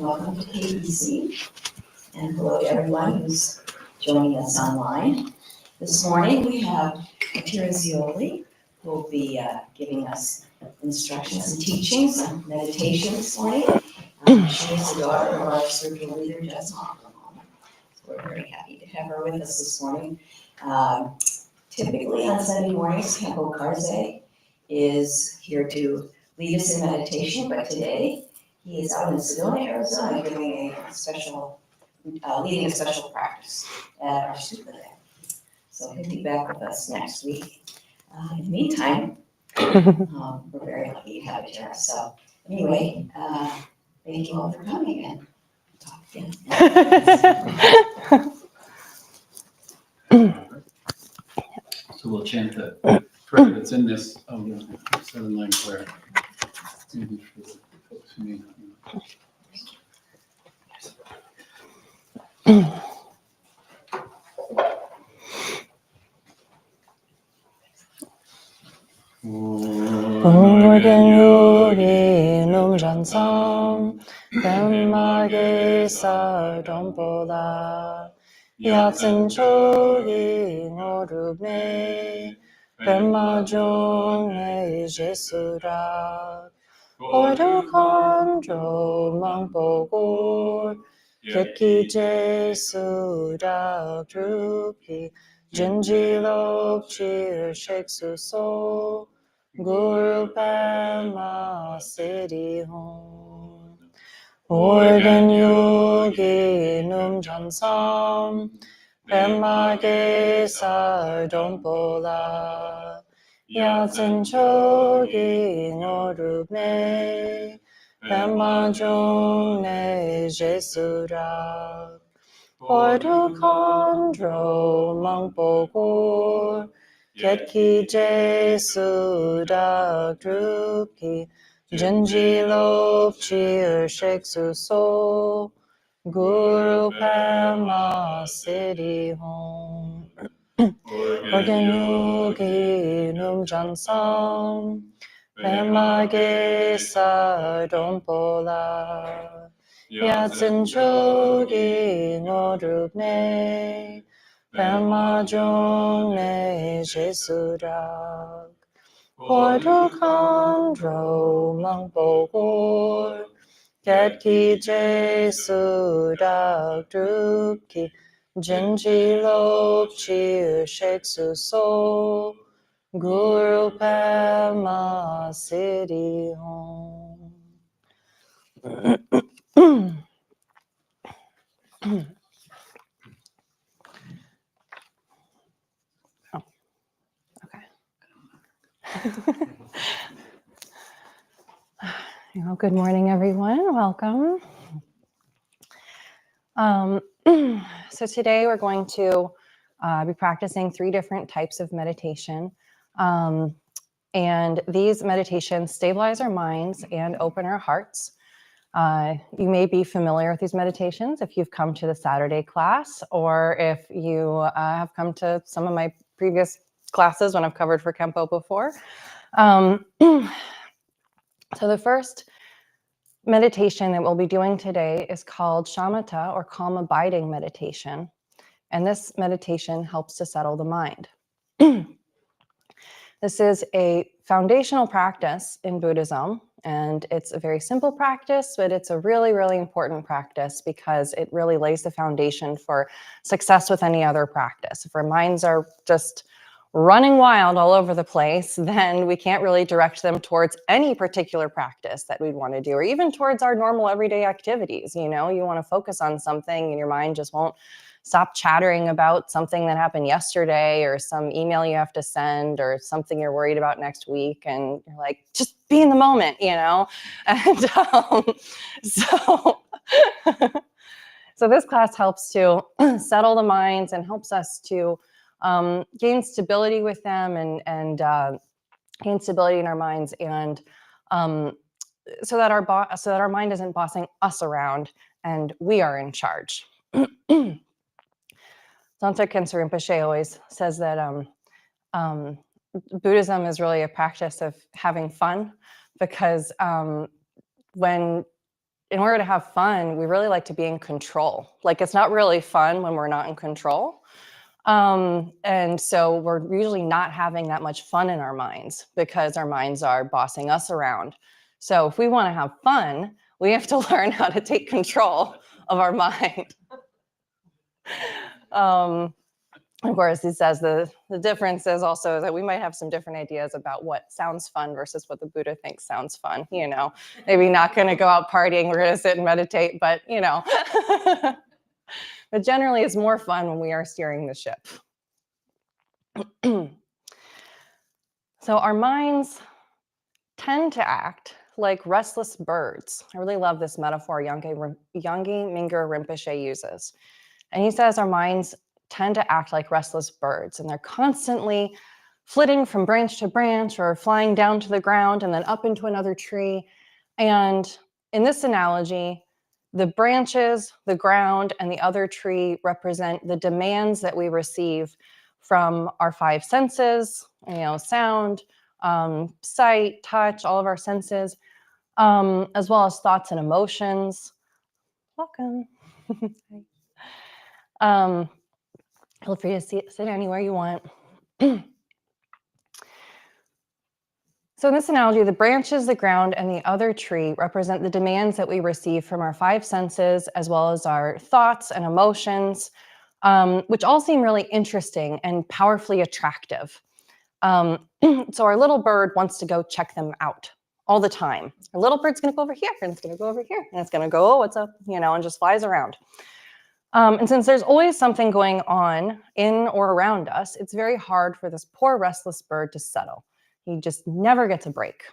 welcome to KBC, and hello to everyone who's joining us online. This morning we have Atira Zeoli, who will be giving us instructions and teachings on meditation this morning. She is the daughter of our spiritual leader, Jess Hoffman. So we're very happy to have her with us this morning. Typically on Sunday mornings, Campo Carze is here to lead us in meditation, but today he is out in Sedona, Arizona, giving a special, leading a special practice at our stupa there. So he'll be back with us next week. In the meantime, we're very lucky to have Atira. So anyway, thank you all for coming and talk again. So we'll chant the prayer that's in this 7-line prayer. Maybe for the folks who may not know. Orden yogi num jansam, Dhamma sa dompola, Yatsen chogi norubne, Dhamma jone jesura, Ordu kondro mangpogor, Ketki jesura drupi, Jinjilok chir sheksu so, Guru Pema Siddhi Hum. Organ Yogi Num Jansam, Pema Ge Sardompola, Yatsen Chogi Norubne, Pema Jone Jesura, Ordu Kondro Mangpogor, Ketki Jesu Dak Drupi, Jinji Lop Chir Sheksu So, Guru Pema Siddhi Hum. Organ Yogi Num Jansam, Pema Ge Sardompola, Yatsen Chogi Norubne, Pema Jone Jesurak, Ordu Kondro Mangpogor, Ketki Jesudak Drupki, Jinji Lop Chir Sheksu So, Guru Pema Siddhi Hum. Well, good morning, everyone. Welcome. So today we're going to be practicing 3 different types of meditation. And these meditations stabilize our minds and open our hearts. You may be familiar with these meditations if you've come to the Saturday class, or if you have come to some of my previous classes when I've covered for Kempo before. So the first meditation that we'll be doing today is called shamatha, or calm abiding meditation. And this meditation helps to settle the mind. This is a foundational practice in Buddhism, and it's a very simple practice, but it's a really, really important practice because it really lays the foundation for success with any other practice. If our minds are just running wild all over the place, then we can't really direct them towards any particular practice that we'd want to do, or even towards our normal everyday activities. You know, you want to focus on something and your mind just won't stop chattering about something that happened yesterday, or some email you have to send, or something you're worried about next week. And you're like, just be in the moment, you know? And so this class helps to settle the minds and helps us to gain stability with them, and gain stability in our minds, and so that our mind isn't bossing us around and we are in charge. Santo Khensa Rinpoche always says that Buddhism is really a practice of having fun, because when in order to have fun, we really like to be in control. Like, it's not really fun when we're not in control. And so we're usually not having that much fun in our minds because our minds are bossing us around. So if we want to have fun, we have to learn how to take control of our mind. Of course, he says the difference is also that we might have some different ideas about what sounds fun versus what the Buddha thinks sounds fun. You know, maybe not going to go out partying, we're going to sit and meditate, but you know. But generally, it's more fun when we are steering the ship. So our minds tend to act like restless birds. I really love this metaphor Yangye Mingyur Rinpoche uses. And he says our minds tend to act like restless birds, and they're constantly flitting from branch to branch or flying down to the ground and then up into another tree. And in this analogy, the branches, the ground, and the other tree represent the demands that we receive from our five senses, you know, sound, sight, touch, all of our senses, as well as thoughts and emotions. Welcome. Feel free to sit anywhere you want. So in this analogy, the branches, the ground, and the other tree represent the demands that we receive from our five senses, as well as our thoughts and emotions, which all seem really interesting and powerfully attractive. So our little bird wants to go check them out all the time. Our little bird's gonna go over here, and it's gonna go over here, and it's gonna go, oh, what's up, you know, and just flies around. And since there's always something going on in or around us, it's very hard for this poor restless bird to settle. He just never gets a break.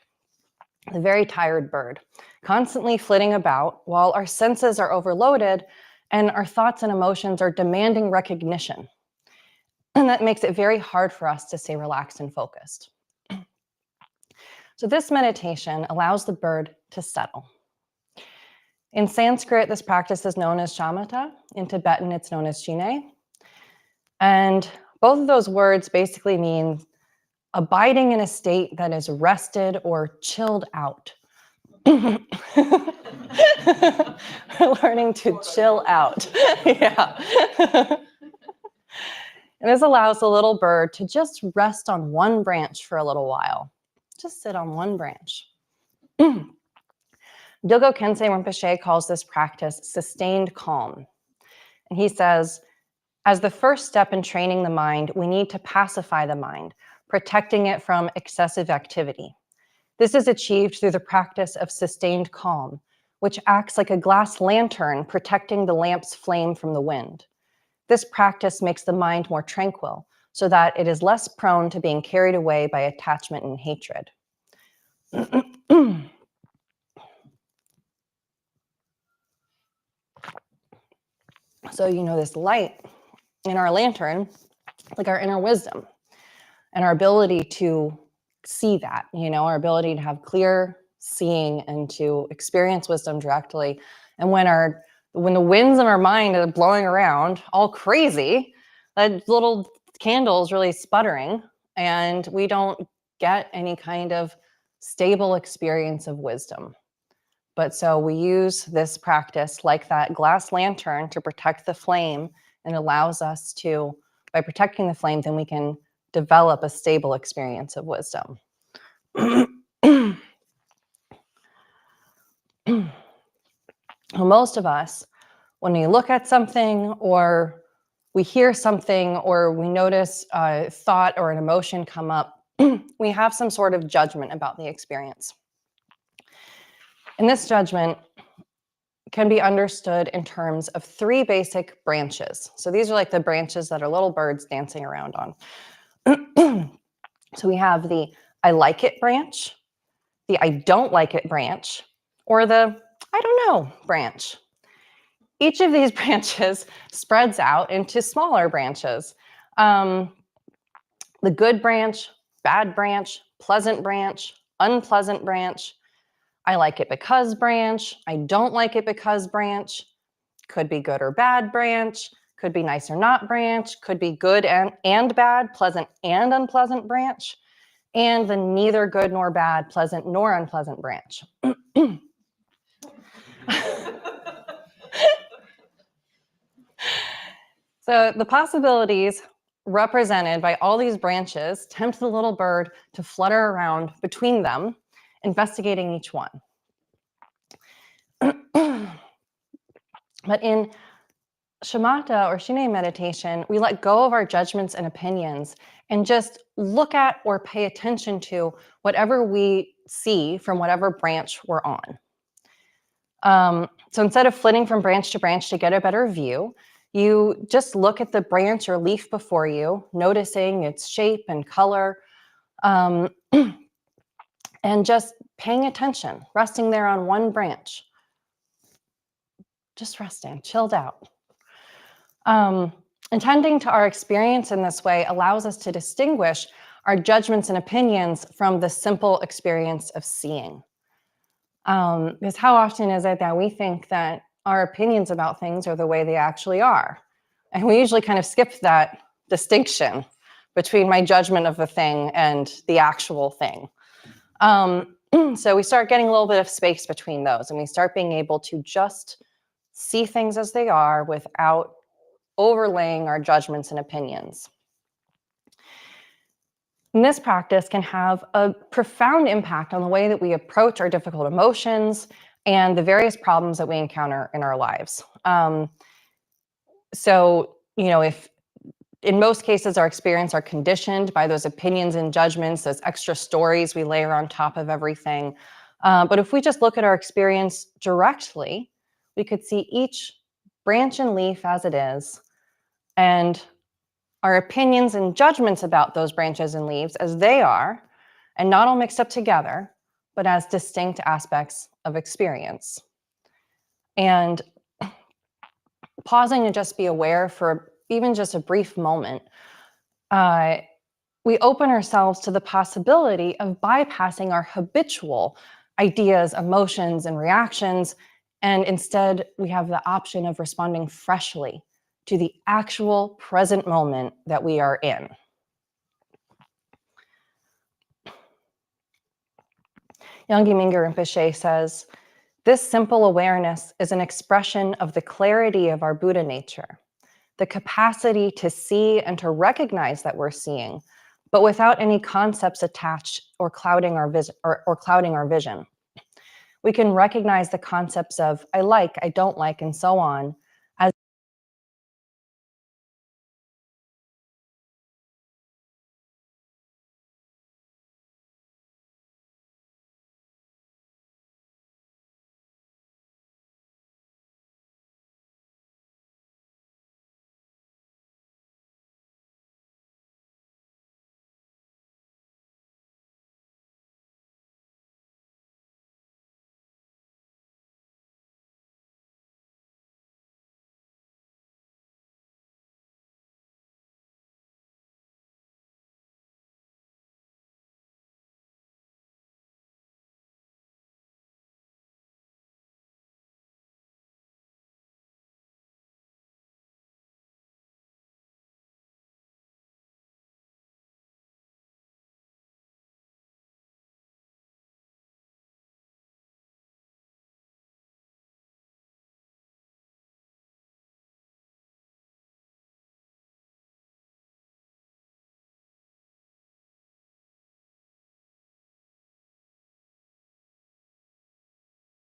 The very tired bird, constantly flitting about while our senses are overloaded and our thoughts and emotions are demanding recognition. And that makes it very hard for us to stay relaxed and focused. So this meditation allows the bird to settle. In Sanskrit, this practice is known as shamatha. In Tibetan, it's known as shine. And both of those words basically mean abiding in a state that is rested or chilled out. Learning to chill out. Yeah. And this allows the little bird to just rest on one branch for a little while. Just sit on one branch. Dilgo Khyentse Rinpoche calls this practice sustained calm. And he says, as the first step in training the mind, we need to pacify the mind, protecting it from excessive activity. This is achieved through the practice of sustained calm, which acts like a glass lantern protecting the lamp's flame from the wind. This practice makes the mind more tranquil so that it is less prone to being carried away by attachment and hatred. So, you know, this light in our lantern, like our inner wisdom and our ability to see that, you know, our ability to have clear seeing and to experience wisdom directly. And when the winds in our mind are blowing around all crazy, that little candle is really sputtering and we don't get any kind of stable experience of wisdom. But so we use this practice like that glass lantern to protect the flame, and allows us to, by protecting the flame, then we can develop a stable experience of wisdom. Most of us, when we look at something or we hear something or we notice a thought or an emotion come up, we have some sort of judgment about the experience. And this judgment can be understood in terms of three basic branches. So these are like the branches that are little birds dancing around on. So we have the I like it branch, the I don't like it branch, or the I don't know branch. Each of these branches spreads out into smaller branches. The good branch, bad branch, pleasant branch, unpleasant branch, I like it because branch, I don't like it because branch, could be good or bad branch, could be nice or not branch, could be good and bad, pleasant and unpleasant branch, and the neither good nor bad, pleasant nor unpleasant branch. So the possibilities represented by all these branches tempt the little bird to flutter around between them, investigating each one. But in shamatha or shine meditation, we let go of our judgments and opinions and just look at or pay attention to whatever we see from whatever branch we're on. So instead of flitting from branch to branch to get a better view, you just look at the branch or leaf before you, noticing its shape and color, and just paying attention, resting there on one branch. Just resting, chilled out. Attending to our experience in this way allows us to distinguish our judgments and opinions from the simple experience of seeing. Because how often is it that we think that our opinions about things are the way they actually are? And we usually kind of skip that distinction between my judgment of the thing and the actual thing. So we start getting a little bit of space between those, and we start being able to just see things as they are without overlaying our judgments and opinions. And this practice can have a profound impact on the way that we approach our difficult emotions and the various problems that we encounter in our lives. So, if in most cases our experience are conditioned by those opinions and judgments, those extra stories we layer on top of everything. But if we just look at our experience directly, we could see each branch and leaf as it is, and our opinions and judgments about those branches and leaves as they are, and not all mixed up together, but as distinct aspects of experience. And pausing to just be aware for even just a brief moment, we open ourselves to the possibility of bypassing our habitual ideas, emotions, and reactions, and instead we have the option of responding freshly to the actual present moment that we are in. Yongey Mingyur Rinpoche says, this simple awareness is an expression of the clarity of our Buddha nature, the capacity to see and to recognize that we're seeing, but without any concepts attached or clouding our vision. We can recognize the concepts of I like, I don't like, and so on as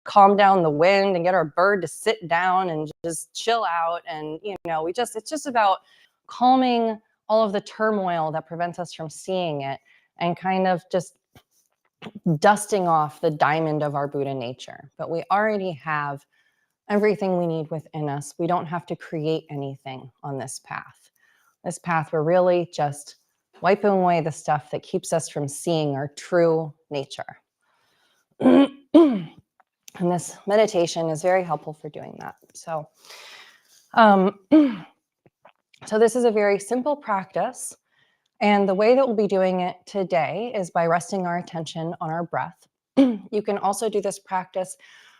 calm down the wind and get our bird to sit down and just chill out. And, it's just about calming all of the turmoil that prevents us from seeing it and kind of just dusting off the diamond of our Buddha nature. But we already have everything we need within us. We don't have to create anything on this path. This path, we're really just wiping away the stuff that keeps us from seeing our true nature. And this meditation is very helpful for doing that. So, so this is a very simple practice. And the way that we'll be doing it today is by resting our attention on our breath. You can also do this practice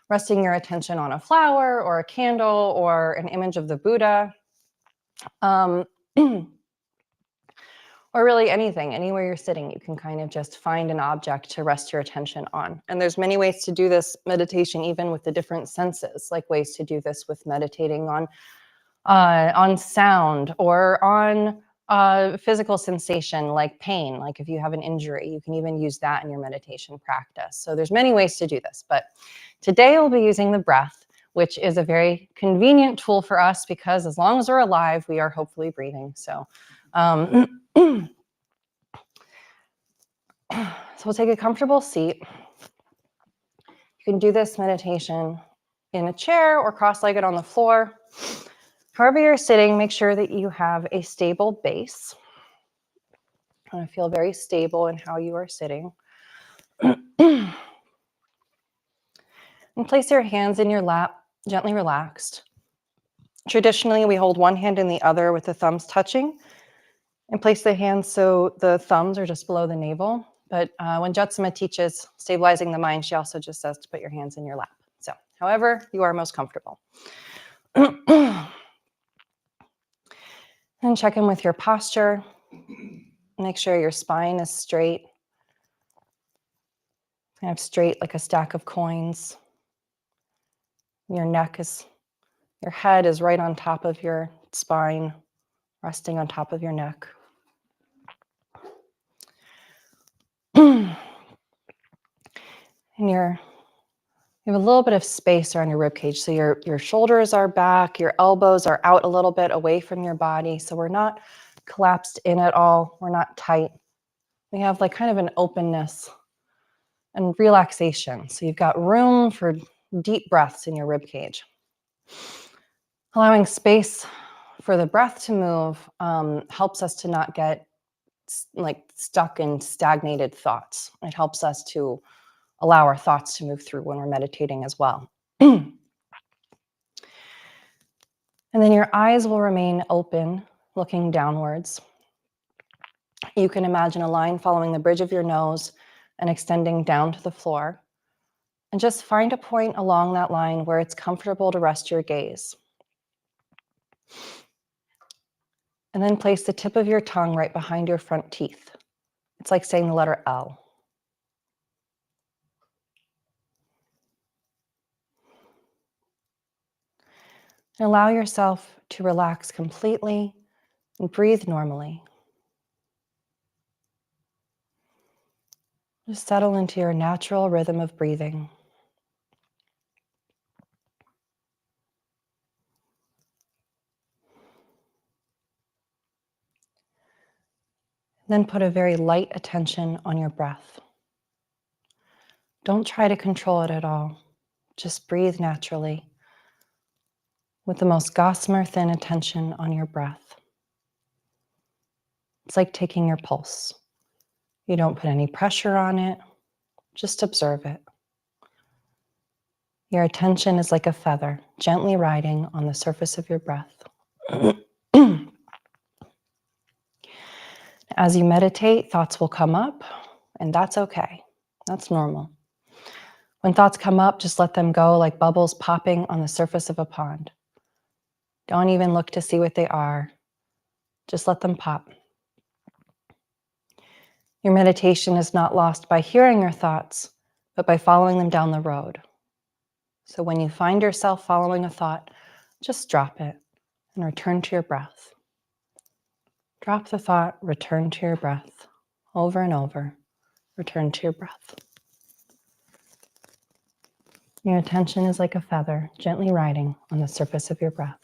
resting your attention on a flower or a candle or an image of the Buddha. Or really anything, anywhere you're sitting, you can kind of just find an object to rest your attention on. And there's many ways to do this meditation, even with the different senses, like ways to do this with meditating on on sound, or on physical sensation like pain. Like if you have an injury, you can even use that in your meditation practice. So there's many ways to do this, but today we'll be using the breath, which is a very convenient tool for us because as long as we're alive, we are hopefully breathing. So, so we'll take a comfortable seat. You can do this meditation in a chair or cross-legged on the floor. However you're sitting, make sure that you have a stable base. You want to feel very stable in how you are sitting. And place your hands in your lap, gently relaxed. Traditionally, we hold one hand in the other with the thumbs touching, and place the hands so the thumbs are just below the navel. But when Jyotsuma teaches stabilizing the mind, she also just says to put your hands in your lap. So however you are most comfortable. And check in with your posture. Make sure your spine is straight. Kind of straight like a stack of coins. Your head is right on top of your spine, resting on top of your neck. And you have a little bit of space around your rib cage. So your shoulders are back, your elbows are out a little bit away from your body. So we're not collapsed in at all. We're not tight. We have like kind of an openness and relaxation. So you've got room for deep breaths in your rib cage. Allowing space for the breath to move helps us to not get like stuck in stagnated thoughts. It helps us to allow our thoughts to move through when we're meditating as well. And then your eyes will remain open, looking downwards. You can imagine a line following the bridge of your nose and extending down to the floor. And just find a point along that line where it's comfortable to rest your gaze. And then place the tip of your tongue right behind your front teeth. It's like saying the letter L. And allow yourself to relax completely and breathe normally. Just settle into your natural rhythm of breathing. Then put a very light attention on your breath. Don't try to control it at all. Just breathe naturally with the most gossamer thin attention on your breath. It's like taking your pulse. You don't put any pressure on it, just observe it. Your attention is like a feather, gently riding on the surface of your breath. As you meditate, thoughts will come up, and that's okay. That's normal. When thoughts come up, just let them go like bubbles popping on the surface of a pond. Don't even look to see what they are. Just let them pop. Your meditation is not lost by hearing your thoughts, but by following them down the road. So when you find yourself following a thought, just drop it and return to your breath. Drop the thought, return to your breath. Over and over, return to your breath. Your attention is like a feather, gently riding on the surface of your breath.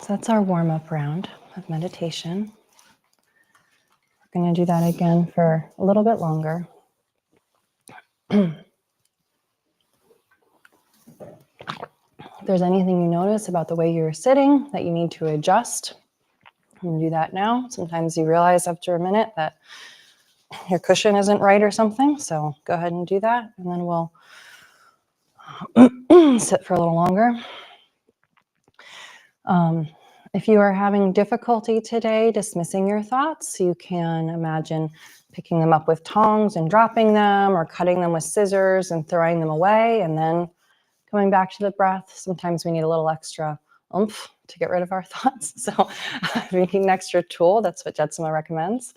So that's our warm-up round of meditation. We're going to do that again for a little bit longer. If there's anything you notice about the way you're sitting that you need to adjust, you can do that now. Sometimes you realize after a minute that your cushion isn't right or something, so go ahead and do that, and then we'll sit for a little longer. If you are having difficulty today dismissing your thoughts, you can imagine picking them up with tongs and dropping them, or cutting them with scissors and throwing them away, and then coming back to the breath. Sometimes we need a little extra oomph to get rid of our thoughts. So if you need an extra tool, that's what Jetsima recommends.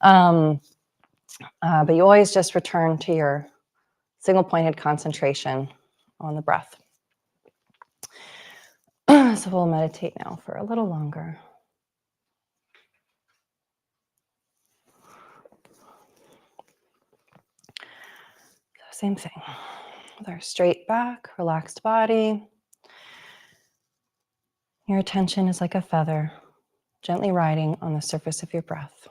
But you always just return to your single-pointed concentration on the breath. So we'll meditate now for a little longer. Same thing, with our straight back, relaxed body. Your attention is like a feather, gently riding on the surface of your breath.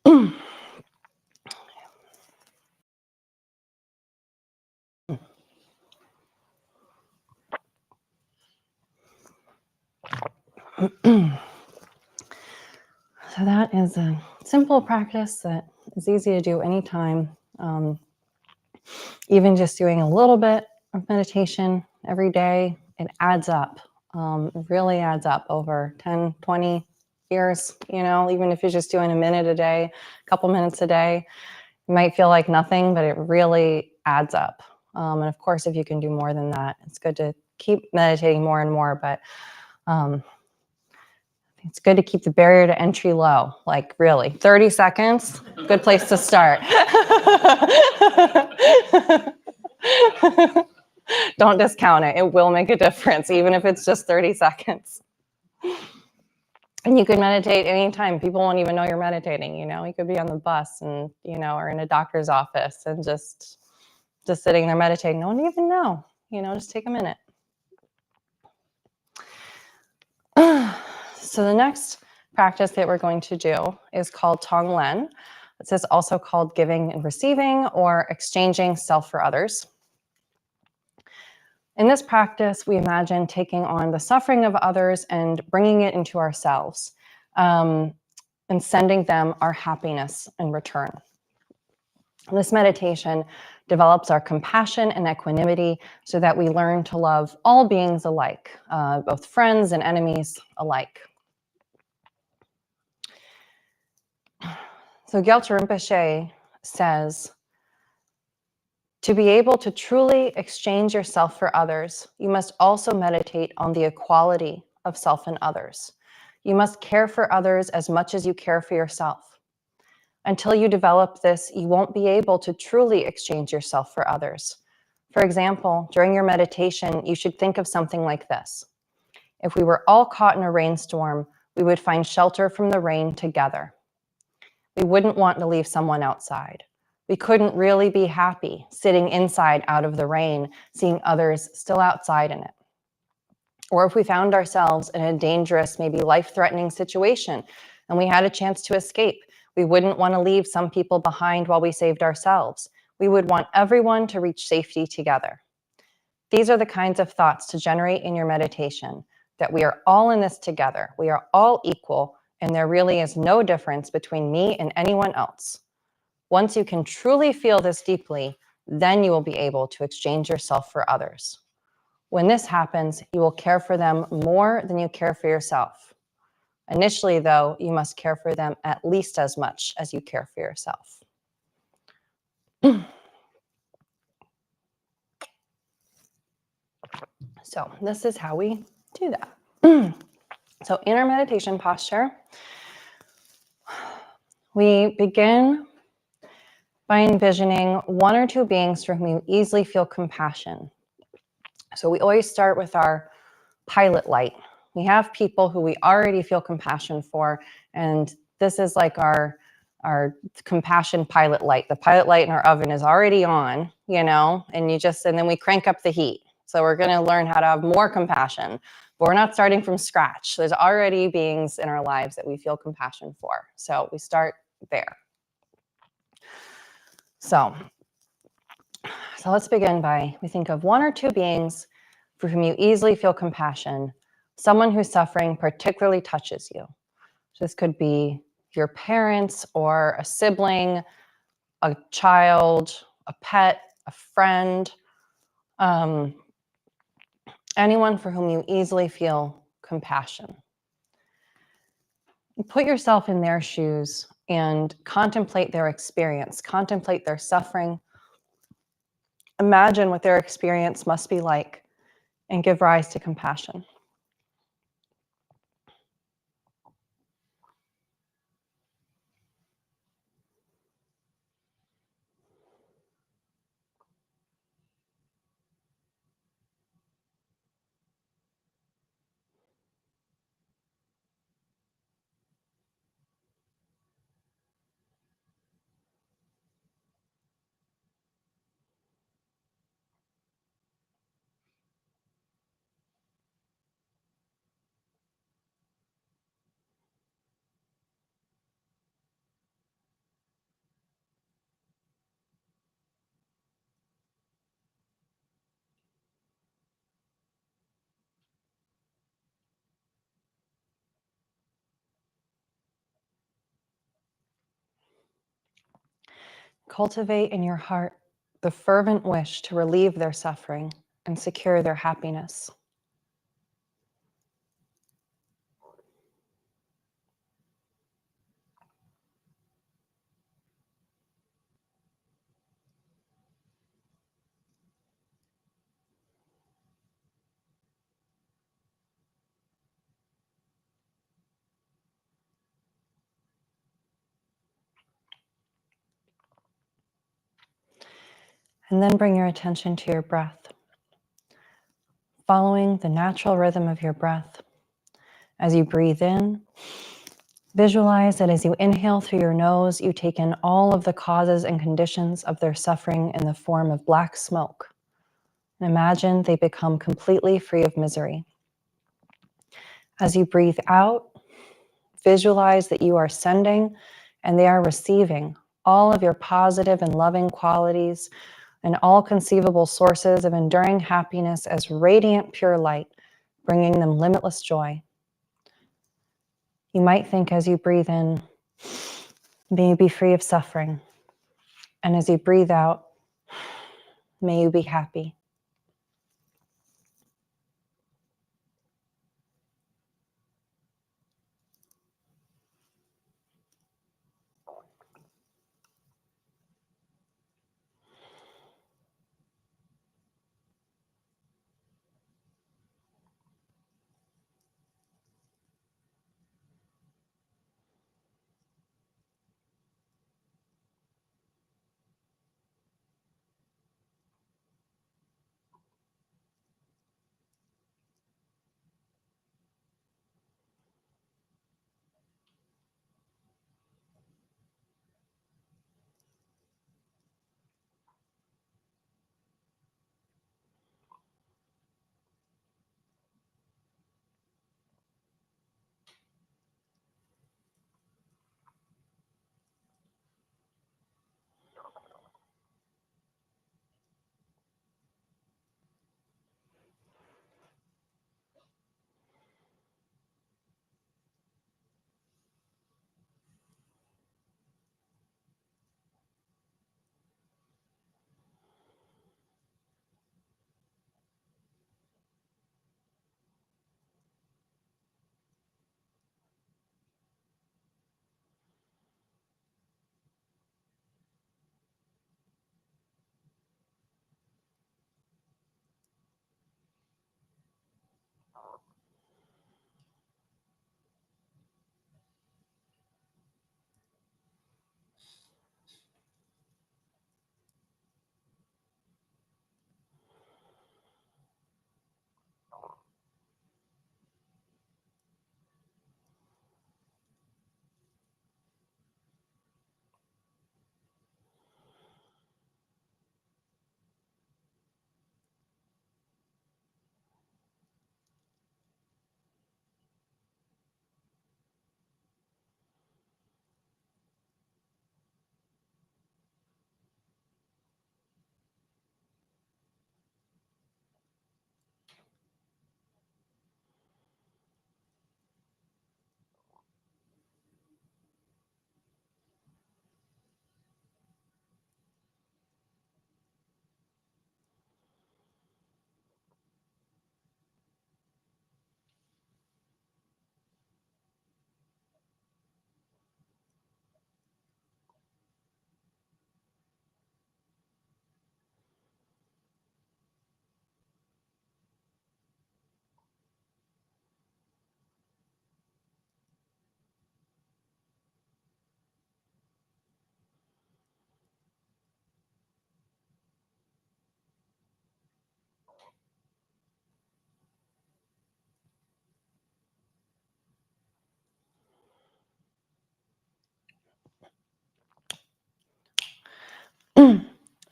So that is a simple practice that is easy to do anytime. Even just doing a little bit of meditation every day, it adds up. It really adds up over 10, 20 years, even if you're just doing a minute a day, a couple minutes a day, it might feel like nothing, but it really adds up. And of course, if you can do more than that, it's good to keep meditating more and more, but it's good to keep the barrier to entry low, like really 30 seconds, good place to start. Don't discount it. It will make a difference, even if it's just 30 seconds. And you could meditate anytime. People won't even know you're meditating, You could be on the bus and, or in a doctor's office and just sitting there meditating. No one even know, just take a minute. So the next practice that we're going to do is called Tonglen. This is also called giving and receiving or exchanging self for others. In this practice, we imagine taking on the suffering of others and bringing it into ourselves, and sending them our happiness in return. This meditation develops our compassion and equanimity so that we learn to love all beings alike, both friends and enemies alike. So Gyaltsar Rinpoche says, to be able to truly exchange yourself for others, you must also meditate on the equality of self and others. You must care for others as much as you care for yourself. Until you develop this, you won't be able to truly exchange yourself for others. For example, during your meditation, you should think of something like this. If we were all caught in a rainstorm, we would find shelter from the rain together. We wouldn't want to leave someone outside. We couldn't really be happy sitting inside out of the rain, seeing others still outside in it. Or if we found ourselves in a dangerous, maybe life-threatening situation, and we had a chance to escape, we wouldn't want to leave some people behind while we saved ourselves. We would want everyone to reach safety together. These are the kinds of thoughts to generate in your meditation, that we are all in this together. We are all equal, and there really is no difference between me and anyone else. Once you can truly feel this deeply, then you will be able to exchange yourself for others. When this happens, you will care for them more than you care for yourself. Initially, though, you must care for them at least as much as you care for yourself. So this is how we do that. So in our meditation posture, we begin by envisioning one or two beings for whom you easily feel compassion. So we always start with our pilot light. We have people who we already feel compassion for, and this is like our compassion pilot light. The pilot light in our oven is already on, and then we crank up the heat. So we're going to learn how to have more compassion, but we're not starting from scratch. There's already beings in our lives that we feel compassion for. So we start there. So let's begin by, we think of one or two beings for whom you easily feel compassion, someone whose suffering particularly touches you. So this could be your parents or a sibling, a child, a pet, a friend, anyone for whom you easily feel compassion. Put yourself in their shoes and contemplate their experience, contemplate their suffering. Imagine what their experience must be like and give rise to compassion. Cultivate in your heart the fervent wish to relieve their suffering and secure their happiness. And then bring your attention to your breath. Following the natural rhythm of your breath, as you breathe in, visualize that as you inhale through your nose, you take in all of the causes and conditions of their suffering in the form of black smoke. And imagine they become completely free of misery. As you breathe out, visualize that you are sending and they are receiving all of your positive and loving qualities and all conceivable sources of enduring happiness as radiant pure light, bringing them limitless joy. You might think as you breathe in, may you be free of suffering. And as you breathe out, may you be happy.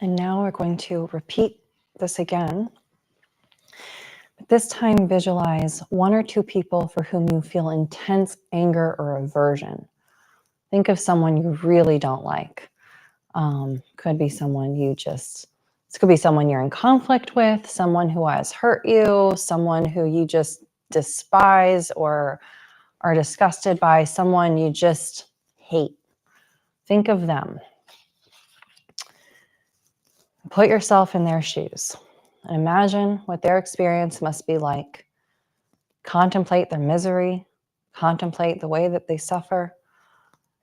And now we're going to repeat this again. But this time, visualize one or two people for whom you feel intense anger or aversion. Think of someone you really don't like. Could be someone this could be someone you're in conflict with, someone who has hurt you, someone who you just despise or are disgusted by, someone you just hate. Think of them. Put yourself in their shoes and imagine what their experience must be like. Contemplate their misery, contemplate the way that they suffer,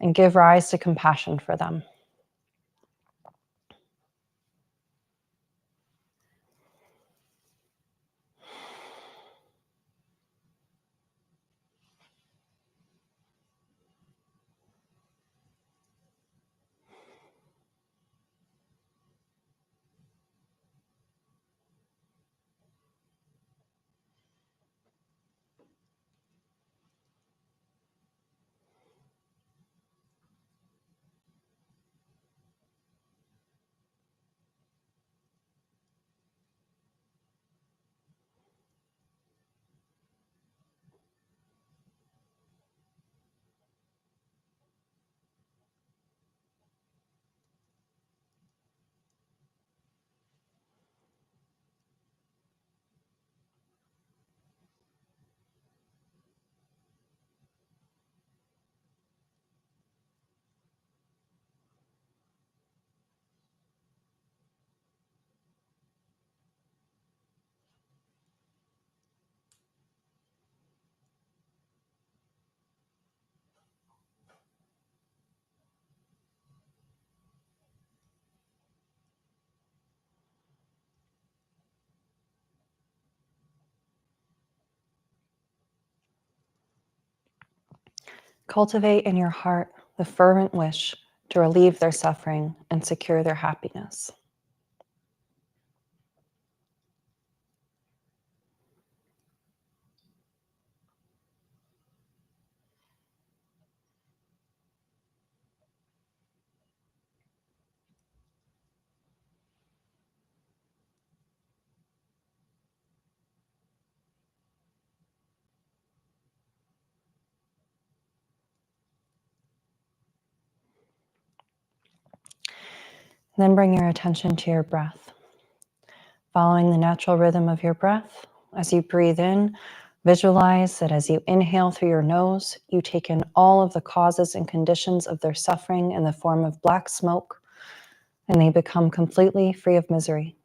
and give rise to compassion for them. Cultivate in your heart the fervent wish to relieve their suffering and secure their happiness. Then bring your attention to your breath. Following the natural rhythm of your breath, as you breathe in, visualize that as you inhale through your nose, you take in all of the causes and conditions of their suffering in the form of black smoke, and they become completely free of misery.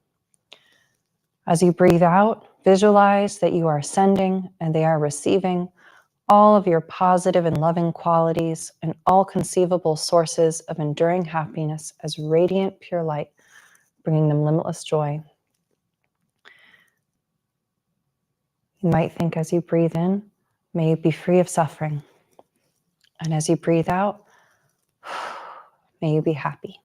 As you breathe out, visualize that you are ascending and they are receiving all of your positive and loving qualities and all conceivable sources of enduring happiness as radiant, pure light, bringing them limitless joy. You might think as you breathe in, may you be free of suffering. And as you breathe out, may you be happy.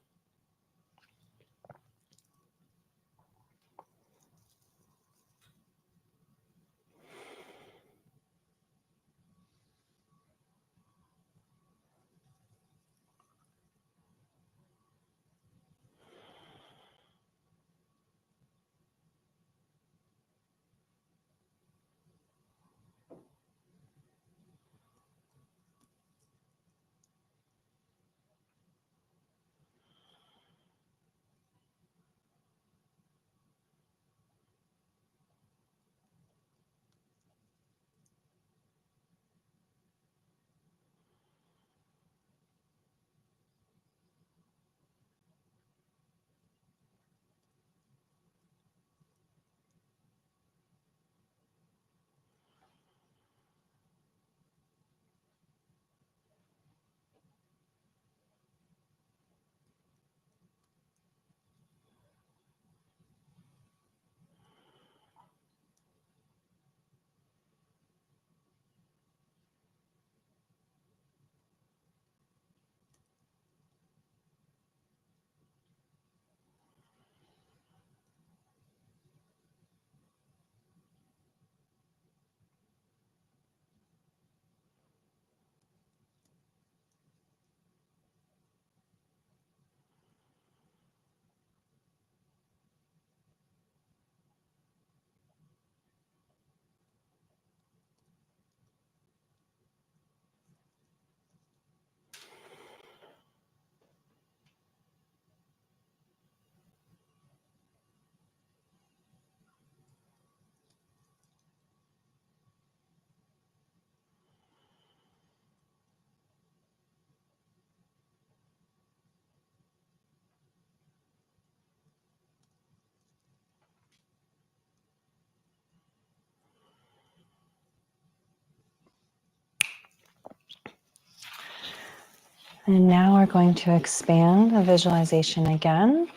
And now we're going to expand the visualization again.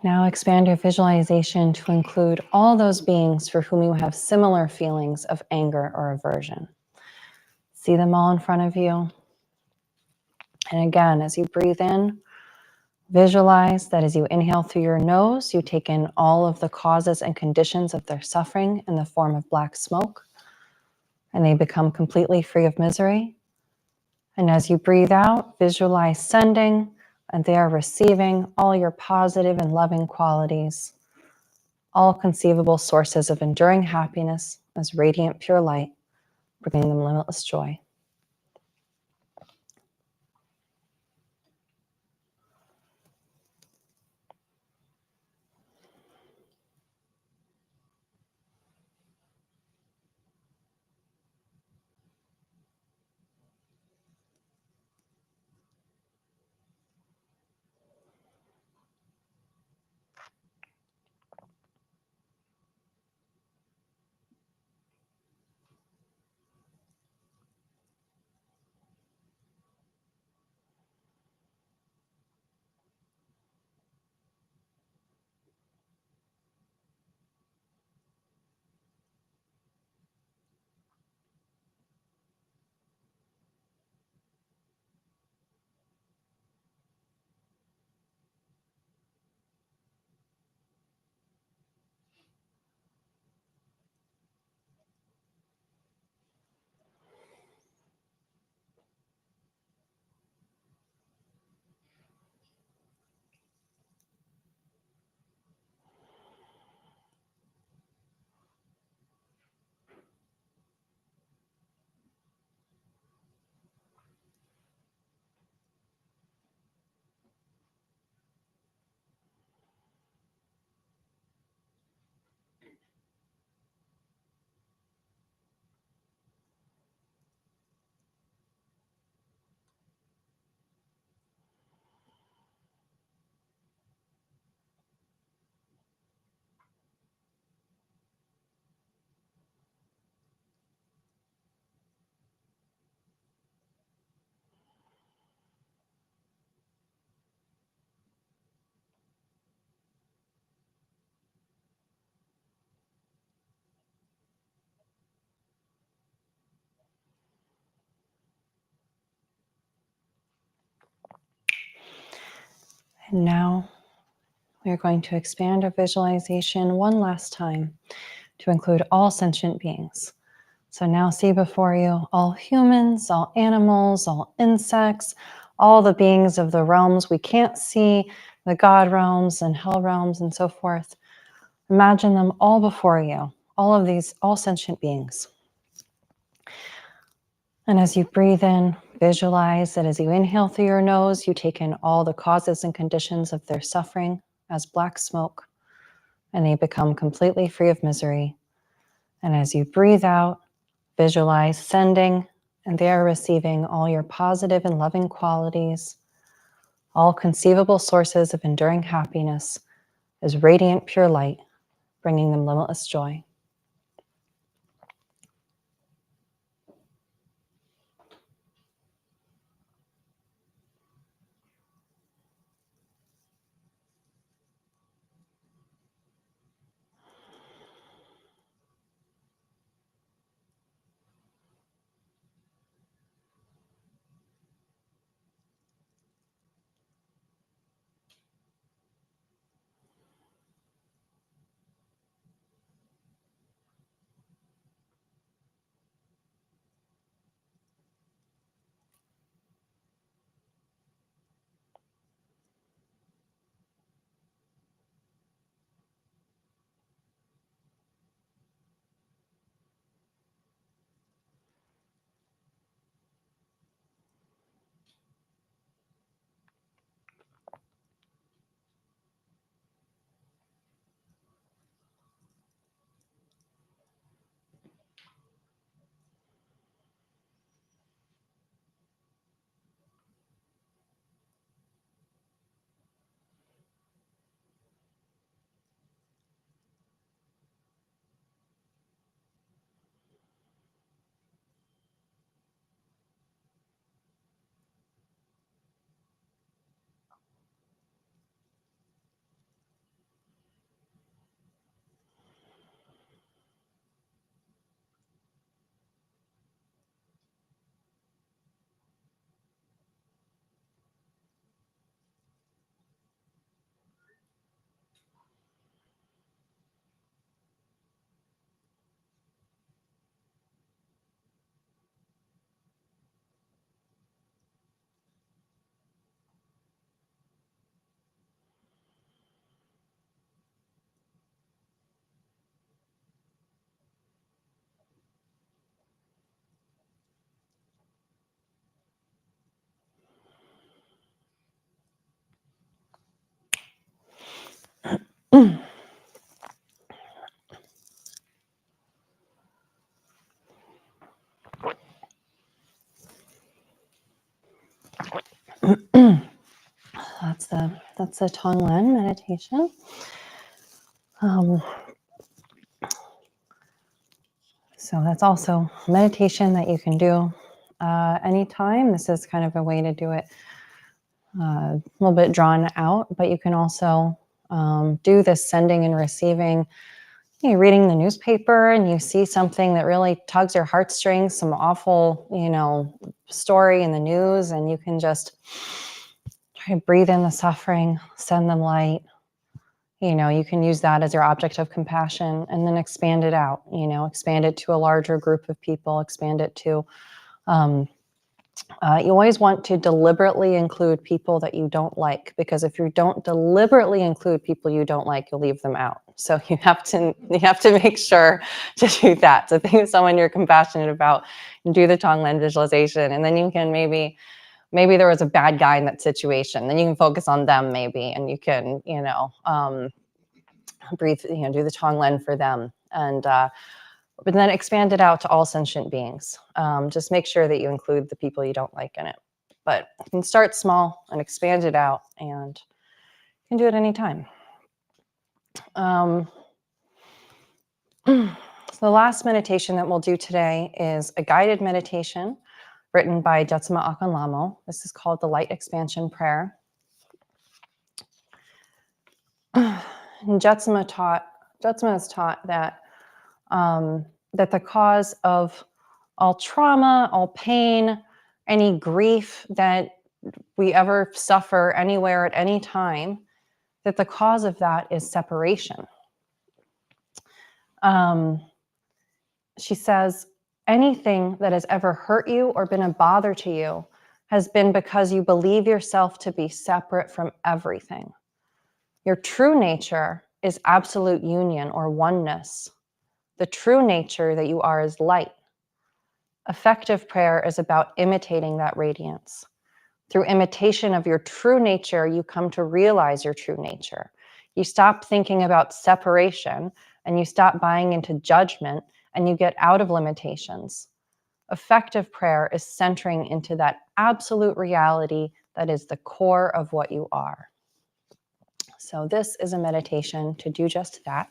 Now expand your visualization to include all those beings for whom you have similar feelings of anger or aversion. See them all in front of you. And again, as you breathe in, visualize that as you inhale through your nose, you take in all of the causes and conditions of their suffering in the form of black smoke, and they become completely free of misery. And as you breathe out, visualize sending, and they are receiving all your positive and loving qualities, all conceivable sources of enduring happiness as radiant pure light, bringing them limitless joy. And now we're going to expand our visualization one last time to include all sentient beings. So now see before you all humans, all animals, all insects, all the beings of the realms we can't see, the God realms and hell realms and so forth. Imagine them all before you, all of these, all sentient beings. And as you breathe in, visualize that as you inhale through your nose, you take in all the causes and conditions of their suffering as black smoke, and they become completely free of misery. And as you breathe out, visualize sending, and they are receiving all your positive and loving qualities, all conceivable sources of enduring happiness as radiant pure light, bringing them limitless joy. That's the Tonglen meditation. So that's also meditation that you can do anytime. This is kind of a way to do it a little bit drawn out, but you can also do this sending and receiving. You're reading the newspaper and you see something that really tugs your heartstrings, some awful, story in the news, and you can just try to breathe in the suffering, send them light. You can use that as your object of compassion and then expand it out, expand it to a larger group of people, expand it to, you always want to deliberately include people that you don't like, because if you don't deliberately include people you don't like, you'll leave them out. So you have to make sure to do that. So think of someone you're compassionate about and do the Tonglen visualization. And then you can maybe there was a bad guy in that situation. Then you can focus on them maybe, and you can, breathe, do the Tonglen for them. And, but then expand it out to all sentient beings. Just make sure that you include the people you don't like in it. But you can start small and expand it out, and you can do it anytime. So the last meditation that we'll do today is a guided meditation written by Jetsama Akon Lamo. This is called the Light Expansion Prayer. And Jetsama has taught that that the cause of all trauma, all pain, any grief that we ever suffer anywhere at any time, that the cause of that is separation. She says, anything that has ever hurt you or been a bother to you has been because you believe yourself to be separate from everything. Your true nature is absolute union or oneness. The true nature that you are is light. Effective prayer is about imitating that radiance. Through imitation of your true nature, you come to realize your true nature. You stop thinking about separation, and you stop buying into judgment, and you get out of limitations. Effective prayer is centering into that absolute reality that is the core of what you are. So this is a meditation to do just that.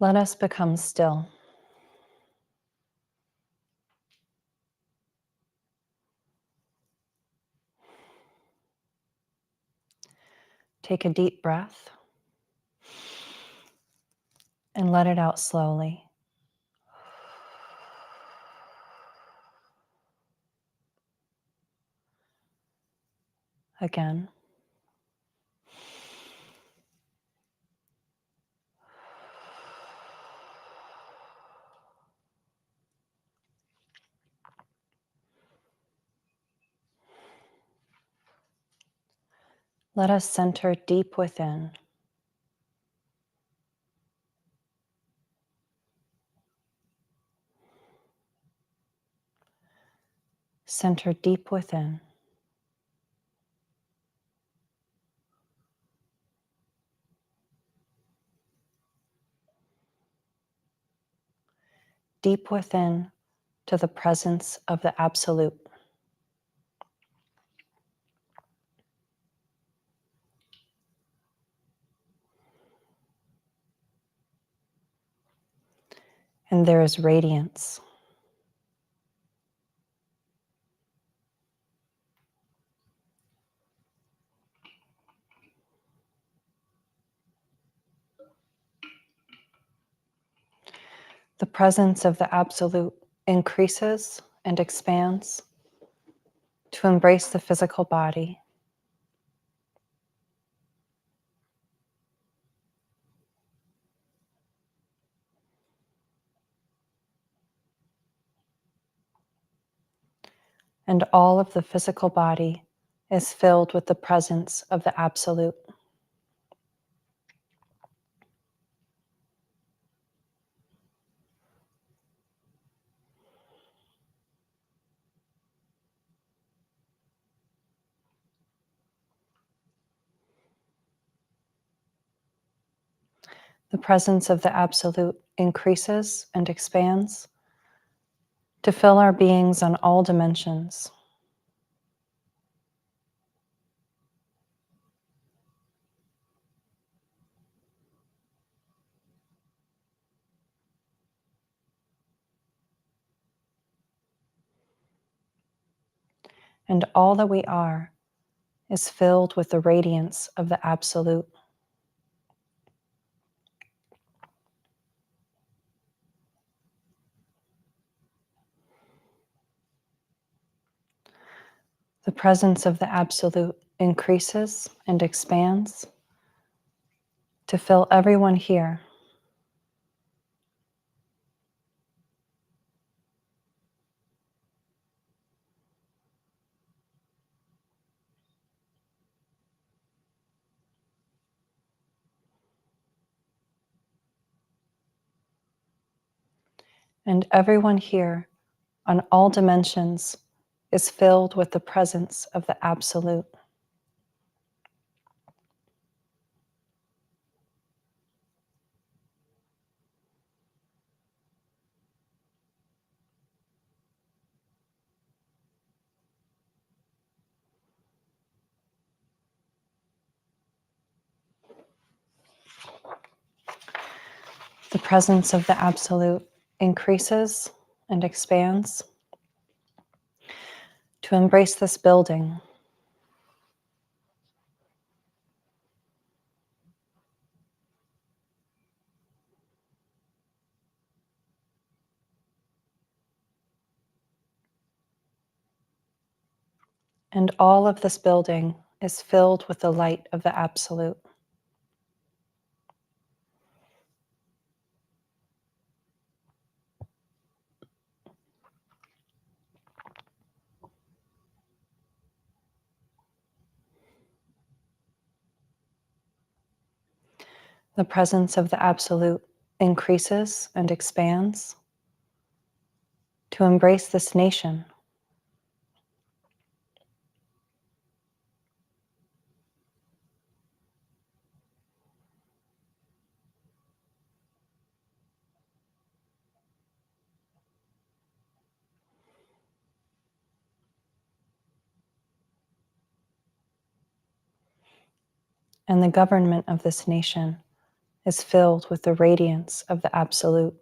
Let us become still. Take a deep breath and let it out slowly. Again. Let us center deep within. Center deep within. Deep within to the presence of the Absolute. And there is radiance. The presence of the Absolute increases and expands to embrace the physical body. And all of the physical body is filled with the presence of the Absolute. The presence of the Absolute increases and expands to fill our beings on all dimensions. And all that we are is filled with the radiance of the Absolute. The presence of the Absolute increases and expands to fill everyone here. And everyone here on all dimensions is filled with the presence of the Absolute. The presence of the Absolute increases and expands to embrace this building. And all of this building is filled with the light of the Absolute. The presence of the Absolute increases and expands to embrace this nation. And the government of this nation is filled with the radiance of the Absolute.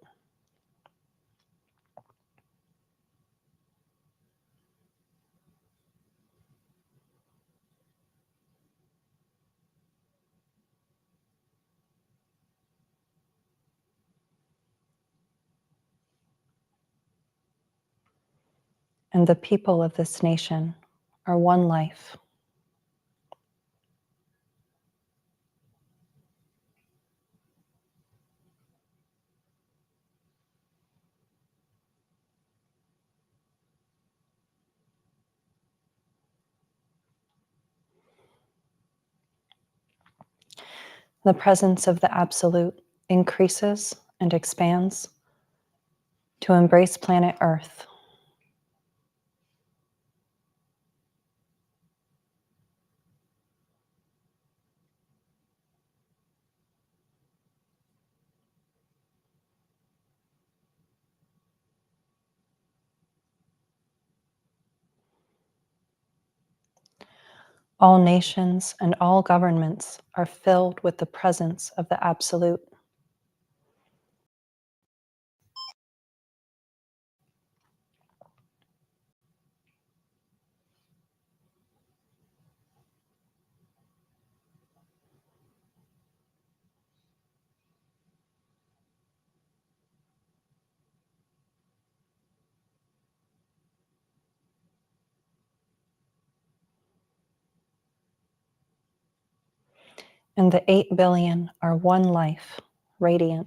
And the people of this nation are one life. The presence of the Absolute increases and expands to embrace planet Earth. All nations and all governments are filled with the presence of the Absolute. And the 8 billion are one life, radiant.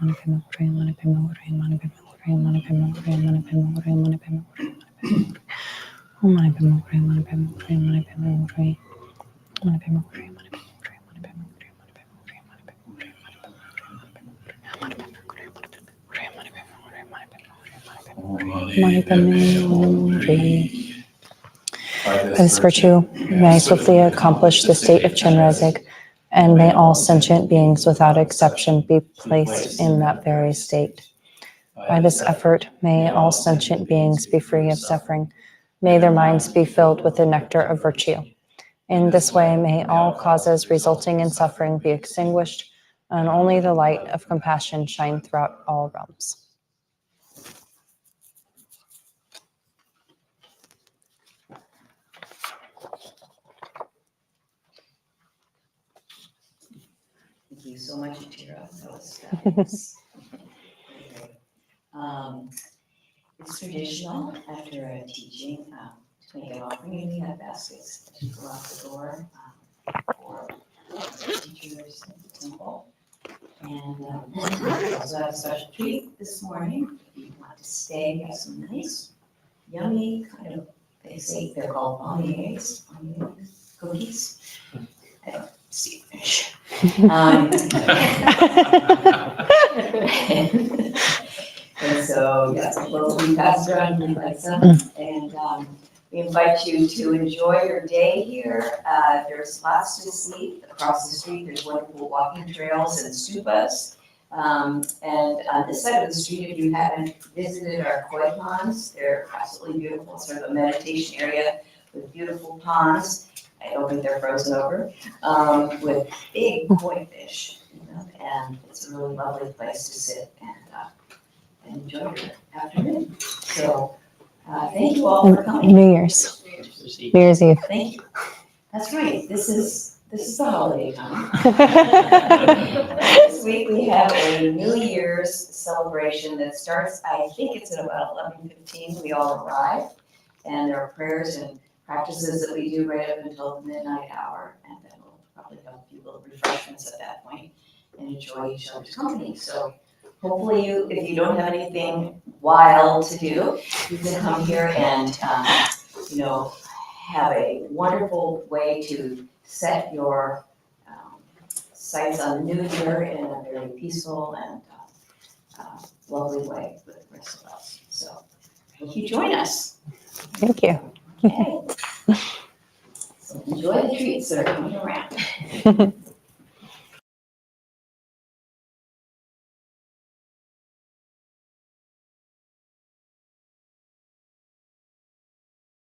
By this virtue, may I swiftly accomplish the state of Chenrezig, and may all sentient beings without exception be placed in that very state. By this effort, may all sentient beings be free of suffering. May their minds be filled with the nectar of virtue. In this way, may all causes resulting in suffering be extinguished, and only the light of compassion shine throughout all realms. Thank you so much, Atira. That was fabulous. It's traditional after a teaching to make an offering, and we have baskets to go out the door for teachers at the temple. And we also have a special treat this morning. If you want to stay, we have some nice, yummy kind of, they say they're called pommes cookies. I don't see a fish. And so, yes, we'll be passed around, we like some, and we invite you to enjoy your day here. There's lots to see across the street. There's wonderful walking trails and stupas. And on this side of the street, if you haven't visited our koi ponds, they're absolutely beautiful. It's sort of a meditation area with beautiful ponds. I don't think they're frozen over, with big koi fish, and it's a really lovely place to sit and enjoy your afternoon. So, thank you all for coming. New Year's Eve. Thank you. That's right. This is the holiday time. This week we have a New Year's celebration that starts, I think it's at about 11:15. We all arrive, and there are prayers and practices that we do right up until the midnight hour, and then we'll probably have a few little refreshments at that point and enjoy each other's company. So hopefully if you don't have anything wild to do, you can come here and, have a wonderful way to set your sights on the new year in a very peaceful and lovely way with the rest of us. So I hope you join us. Thank you. Okay. So enjoy the treats that are coming around.